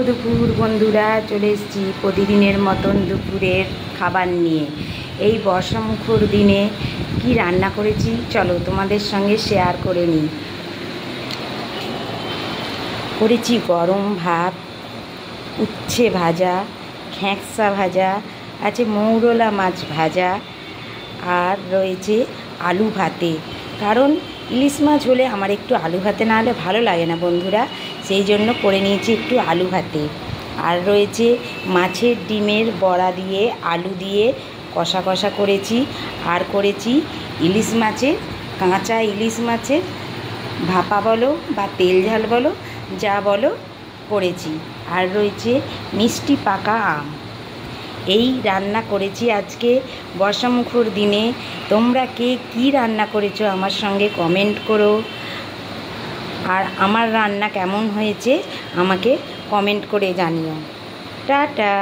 দুপুর বন্ধুরা, চলে এসেছি প্রতিদিনের মতন দুপুরের খাবার নিয়ে। এই বর্ষামুখর দিনে কি রান্না করেছি চলো তোমাদের সঙ্গে শেয়ার করে নিই। করেছি গরম ভাত, উচ্ছে ভাজা, খেঁকসা ভাজা, আছে মৌরলা মাছ ভাজা, আর রয়েছে আলু ভাতে। কারণ ইলিশ মাছ হলে আমার একটু আলু ভাতে না হলে ভালো লাগে না বন্ধুরা, সেই জন্য করে নিয়েছি একটু আলু ভাতে। আর রয়েছে মাছের ডিমের বড়া দিয়ে আলু দিয়ে কষা কষা করেছি। আর করেছি ইলিশ মাছের, কাঁচা ইলিশ মাছের ভাপা বলো বা তেল ঝাল বলো, যা বলো করেছি। আর রয়েছে মিষ্টি পাকা আম। এই রান্না করেছি আজকে বর্ষামুখর দিনে। তোমরা কে কী রান্না করেছো আমার সঙ্গে কমেন্ট করো, আর আমার রান্না কেমন হয়েছে আমাকে কমেন্ট করে জানিও। টাটা।